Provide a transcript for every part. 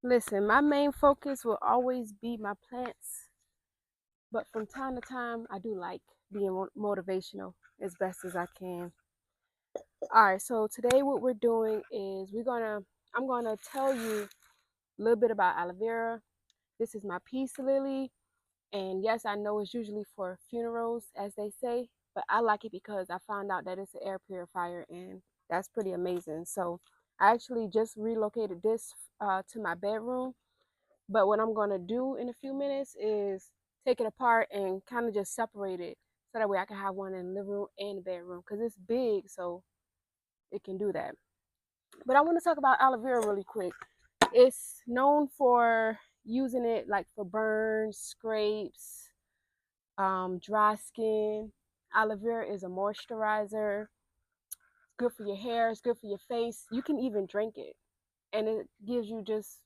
Listen, my main focus will always be my plants, but from time to time, I do like being motivational as best as I can. All right, so today what we're doing is I'm gonna tell you a little bit about aloe vera. This is my peace lily, and yes, I know it's usually for funerals, as they say, but I like it because I found out that it's an air purifier, and that's pretty amazing. So I actually just relocated this to my bedroom. But what I'm gonna do in a few minutes is take it apart and kind of just separate it so that way I can have one in the living room and the bedroom because it's big, so it can do that. But I want to talk about aloe vera really quick. It's known for using it like for burns, scrapes, dry skin. Aloe vera is a moisturizer. It's good for your hair. It's good for your face. You can even drink it, and it gives you just,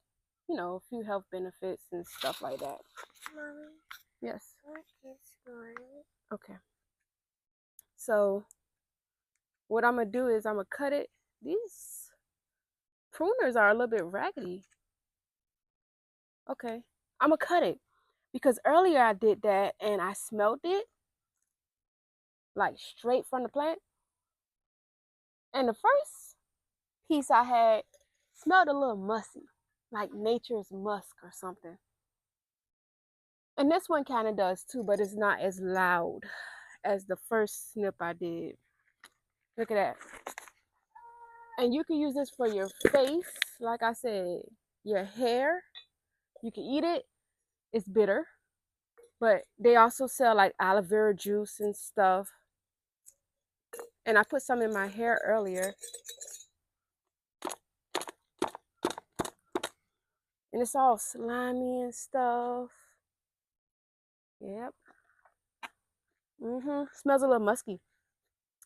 a few health benefits and stuff like that. Mommy, Yes. what is going? Okay. So what I'm gonna do is I'm gonna cut it. These pruners are a little bit raggedy. Okay. I'm gonna cut it because earlier I did that and I smelled it like straight from the plant. And the first piece I had smelled a little musty, like nature's musk or something. And this one kind of does too, but it's not as loud as the first snip I did. Look at that. And you can use this for your face, like I said, your hair. You can eat it. It's bitter, but they also sell like aloe vera juice and stuff. And I put some in my hair earlier. And it's all slimy and stuff. Yep. Smells a little musky.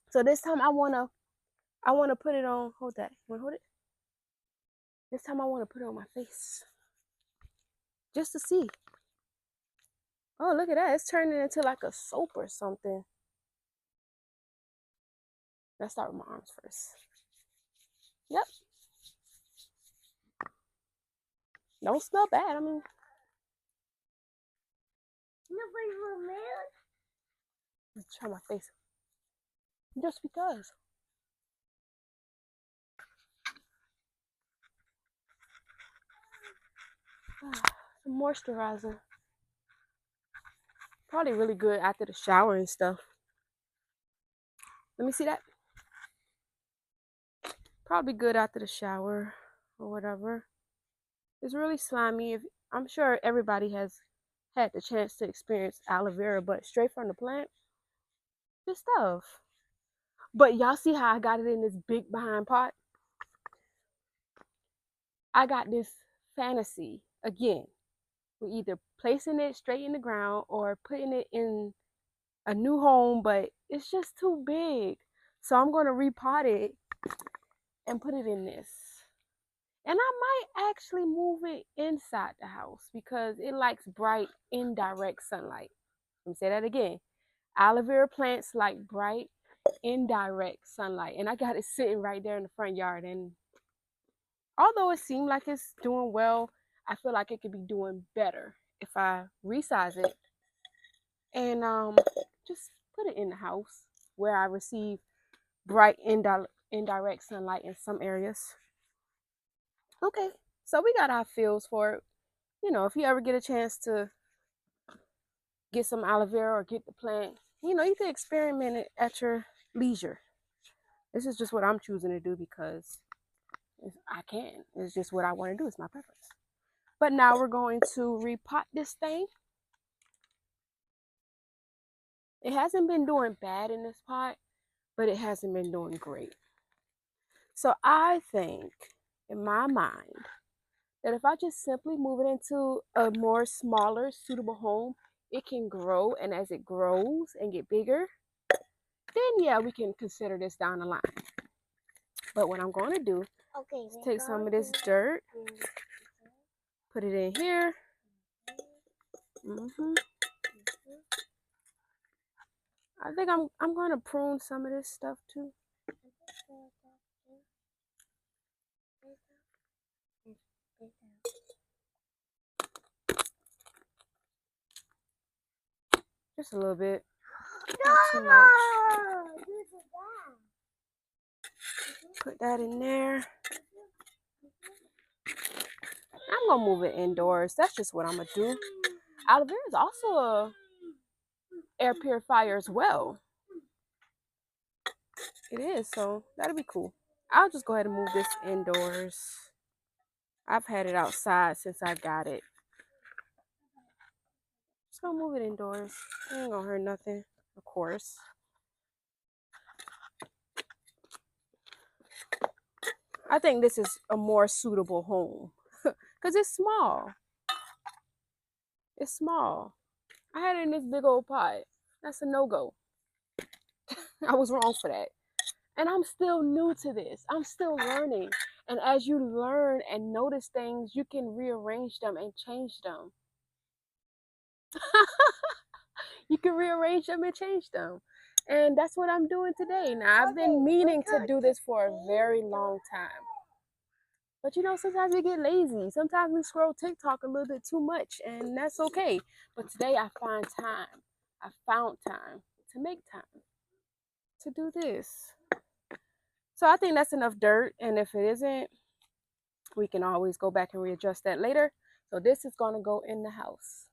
So this time I wanna put it on. Hold that. You wanna hold it? This time I wanna put it on my face. Just to see. Oh, look at that. It's turning into like a soap or something. Let's start with my arms first. Yep. Don't smell bad. I mean, Nobody will milk. let's try my face. Just because. Some moisturizer. Probably really good after the shower and stuff. Let me see that. Probably good after the shower or whatever. It's really slimy. I'm sure everybody has had the chance to experience aloe vera, but straight from the plant, good stuff. But y'all see how I got it in this big behind pot? I got this fantasy again. We're either placing it straight in the ground or putting it in a new home, but it's just too big. So I'm going to repot it and put it in this. And I might actually move it inside the house because it likes bright, indirect sunlight. Let me say that again. Aloe vera plants like bright, indirect sunlight. And I got it sitting right there in the front yard. And although it seemed like it's doing well, I feel like it could be doing better if I resize it and just put it in the house where I receive bright, indirect sunlight in some areas. Okay, so we got our feels for it. If you ever get a chance to get some aloe vera or get the plant, you can experiment it at your leisure. This is just what I'm choosing to do because I can. It's just what I want to do. It's my preference. But now we're going to repot this thing. It hasn't been doing bad in this pot, but it hasn't been doing great. So I think, in my mind, that if I just simply move it into a more smaller, suitable home, it can grow. And as it grows and get bigger, then yeah, we can consider this down the line. But what I'm going to do is take some of this dirt, put it in here. I think I'm going to prune some of this stuff too. Just a little bit. Not too much. Put that in there. I'm gonna move it indoors. That's just what I'm gonna do. Aloe vera is also a air purifier as well. It is, so that'll be cool. I'll just go ahead and move this indoors. I've had it outside since I got it. Just gonna move it indoors. It ain't gonna hurt nothing, of course. I think this is a more suitable home because it's small. It's small. I had it in this big old pot. That's a no-go. I was wrong for that. And I'm still new to this. I'm still learning. And as you learn and notice things, you can rearrange them and change them. You can rearrange them and change them. And that's what I'm doing today. Now, I've been meaning to do this for a very long time. But you know, sometimes we get lazy. Sometimes we scroll TikTok a little bit too much, and that's okay. But today I find time. I found time to make time to do this. So I think that's enough dirt. And if it isn't, we can always go back and readjust that later. So this is going to go in the house.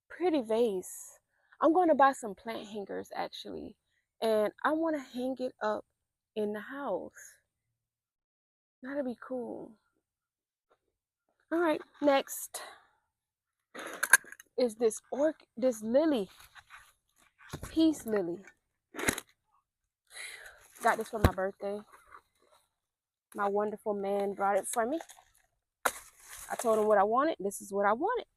Pretty vase. I'm going to buy some plant hangers actually. And I want to hang it up in the house. That'll be cool. All right, next is this lily, peace lily. Got this for my birthday. My wonderful man brought it for me. I told him what I wanted. This is what I wanted.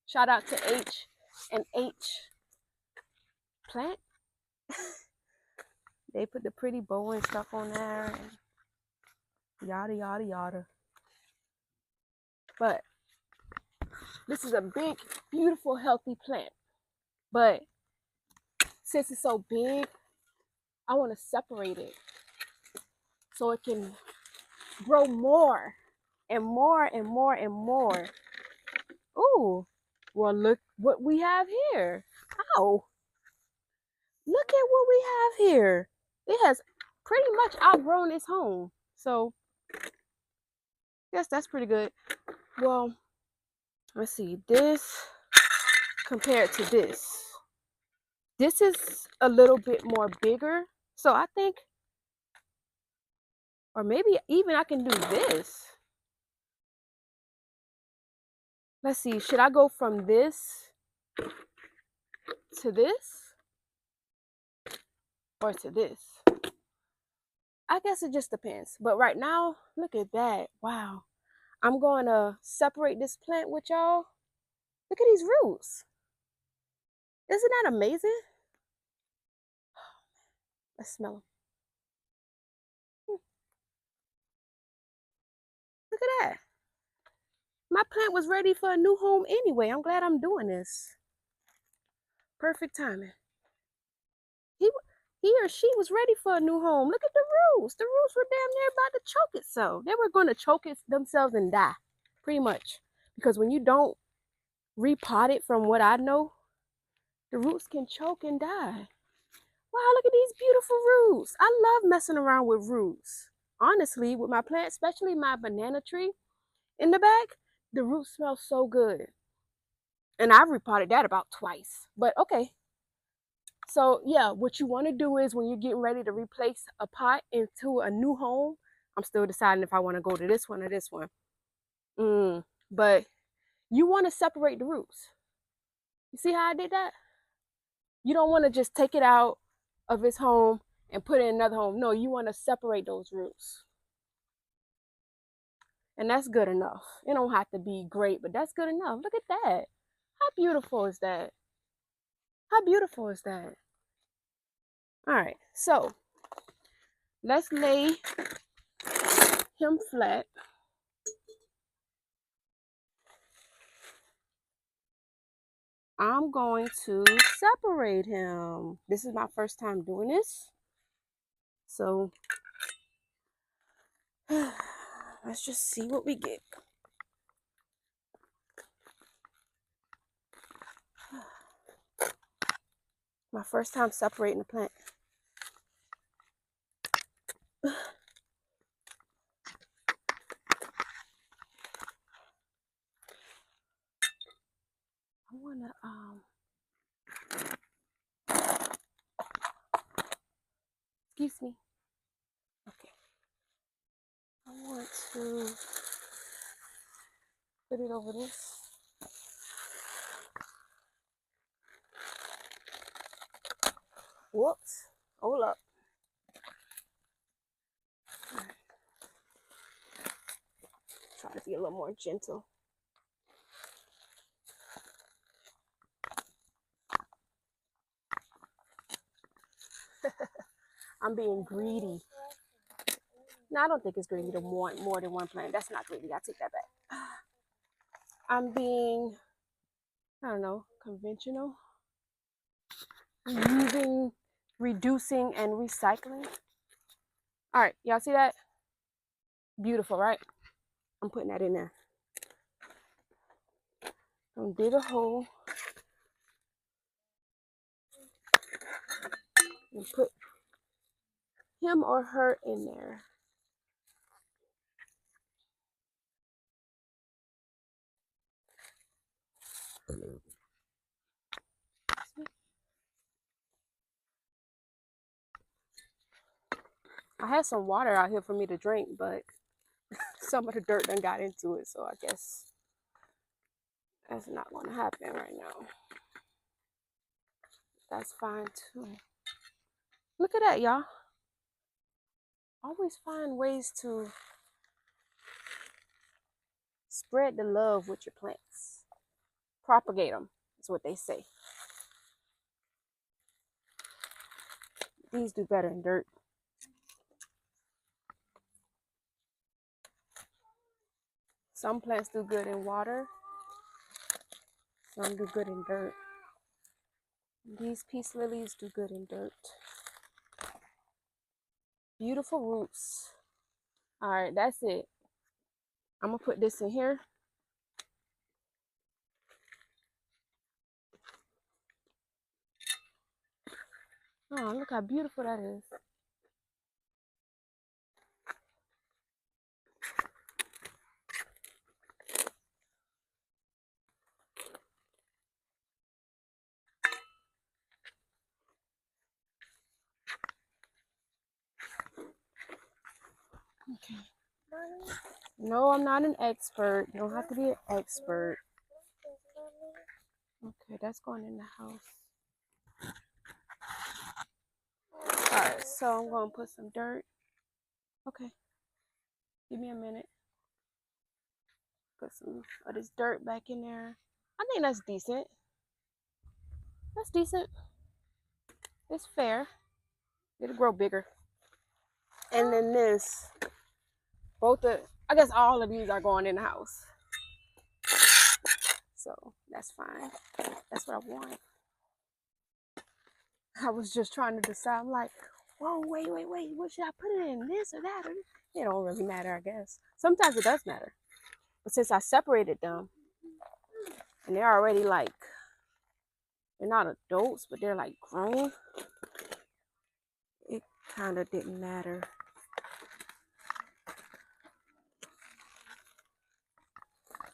Shout out to H and H plant. They put the pretty bow and stuff on there and yada yada yada. But this is a big, beautiful, healthy plant. But since it's so big, I want to separate it so it can grow more and more and more and more. Ooh, well, look what we have here. Ow, look at what we have here. It has pretty much outgrown its home. So, yes, that's pretty good. Well, let's see. This compared to this. This is a little bit more bigger. So I think, or maybe even I can do this. Let's see. Should I go from this to this or to this? I guess it just depends. But right now, look at that. Wow. I'm going to separate this plant with y'all. Look at these roots. Isn't that amazing? Let's smell them. Look at that. My plant was ready for a new home anyway. I'm glad I'm doing this. Perfect timing. He or she was ready for a new home. Look at the roots. The roots were damn near about to choke itself. They were going to choke themselves and die, pretty much. Because when you don't repot it, from what I know, the roots can choke and die. Wow, look at these beautiful roots. I love messing around with roots. Honestly, with my plant, especially my banana tree in the back, the roots smell so good. And I've repotted that about twice. But okay. So yeah, what you want to do is when you're getting ready to replace a pot into a new home, I'm still deciding if I want to go to this one or this one. But you want to separate the roots. You see how I did that? You don't want to just take it out of its home and put it in another home. No, you want to separate those roots. And that's good enough. It don't have to be great, but that's good enough. Look at that. How beautiful is that? How beautiful is that? All right, so let's lay him flat. I'm going to separate him. This is my first time doing this. So let's just see what we get. My first time separating the plant. I wanna excuse me. Okay. I want to put it over this. Whoops. Hold up. Try to be a little more gentle. I'm being greedy. No, I don't think it's greedy to want more than one plant. That's not greedy. I take that back. I'm being, I don't know, conventional. Using, reducing, and recycling. All right, y'all see that? Beautiful, right? I'm putting that in there. I'm gonna dig a hole and put him or her in there. I had some water out here for me to drink, but some of the dirt done got into it, so I guess that's not going to happen right now. That's fine too. Look at that, y'all. Always find ways to spread the love with your plants. Propagate them, is what they say. These do better in dirt. Some plants do good in water. Some do good in dirt. These peace lilies do good in dirt. Beautiful roots. All right, that's it. I'm gonna put this in here. Oh, look how beautiful that is. Okay. No, I'm not an expert. You don't have to be an expert. Okay, that's going in the house. All right, so I'm going to put some dirt. Okay, give me a minute. Put some of this dirt back in there. I think that's decent. That's decent. It's fair. It'll grow bigger. And then this, I guess all of these are going in the house. So that's fine. That's what I want. I was just trying to decide. I'm like, whoa, wait. What should I put it in? This or that? It don't really matter, I guess. Sometimes it does matter. But since I separated them, and they're already like, they're not adults, but they're like grown, it kind of didn't matter.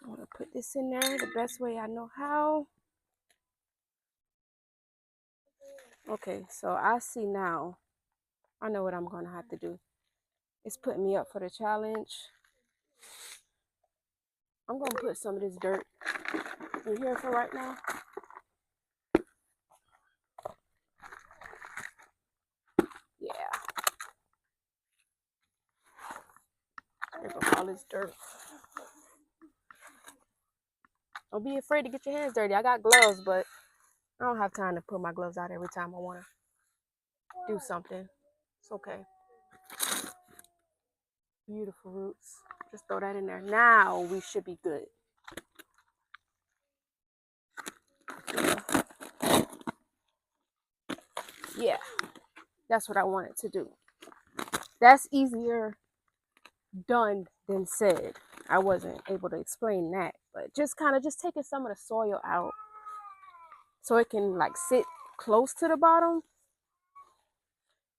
I want to put this in there the best way I know how. Okay, so I see now. I know what I'm going to have to do. It's putting me up for the challenge. I'm going to put some of this dirt in here for right now. Yeah. There goes all this dirt. Don't be afraid to get your hands dirty. I got gloves, but I don't have time to put my gloves out every time I want to do something. It's okay. Beautiful roots. Just throw that in there. Now we should be good. Yeah, that's what I wanted to do. That's easier done than said. I wasn't able to explain that, but just kind of just taking some of the soil out so it can like sit close to the bottom.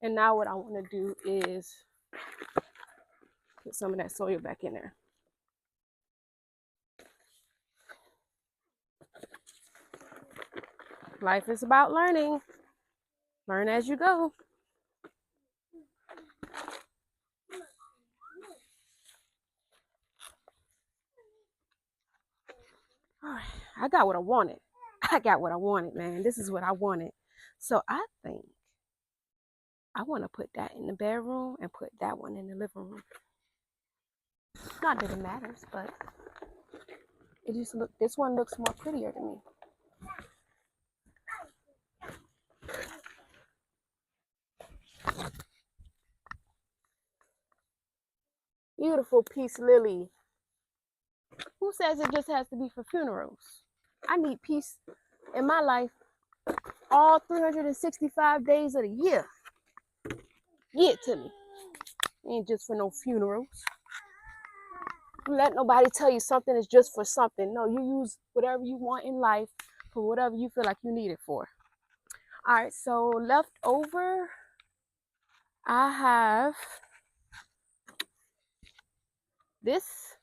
And now what I want to do is put some of that soil back in there. Life is about learning. Learn as you go. All right, I got what I wanted. I got what I wanted, man. This is what I wanted. So I think I want to put that in the bedroom and put that one in the living room. Not that it matters, but it just look. This one looks more prettier to me. Beautiful peace lily. Who says it just has to be for funerals? I need peace in my life all 365 days of the year. Get it to me. Ain't just for no funerals. Don't let nobody tell you something is just for something. No, you use whatever you want in life for whatever you feel like you need it for. All right, so left over, I have this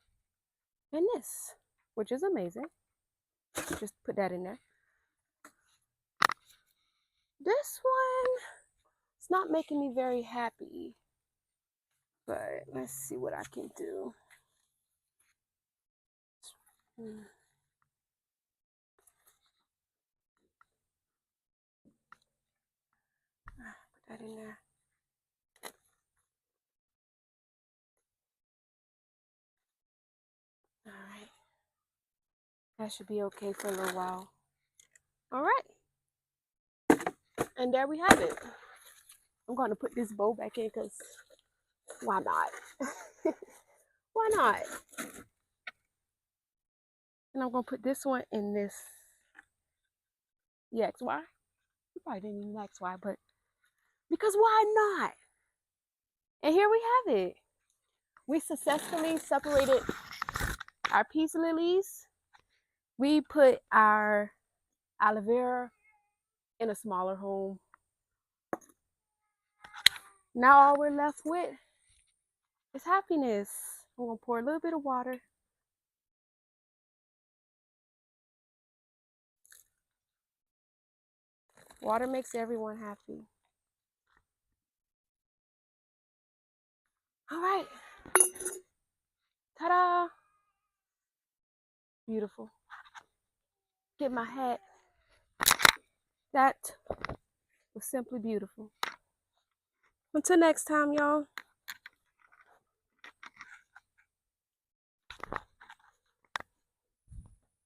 and this, which is amazing. Just put that in there. This one, it's not making me very happy, but let's see what I can do. Put that in there. All right. That should be okay for a little while. All right. And there we have it. I'm going to put this bow back in because why not? Why not? And I'm going to put this one in this EXY. You probably didn't even XY, but because why not? And here we have it. We successfully separated our peace lilies. We put our aloe vera in a smaller home. Now all we're left with is happiness. I'm going to pour a little bit of water. Water makes everyone happy. All right. Ta-da. Beautiful. Get my hat. That was simply beautiful. Until next time, y'all.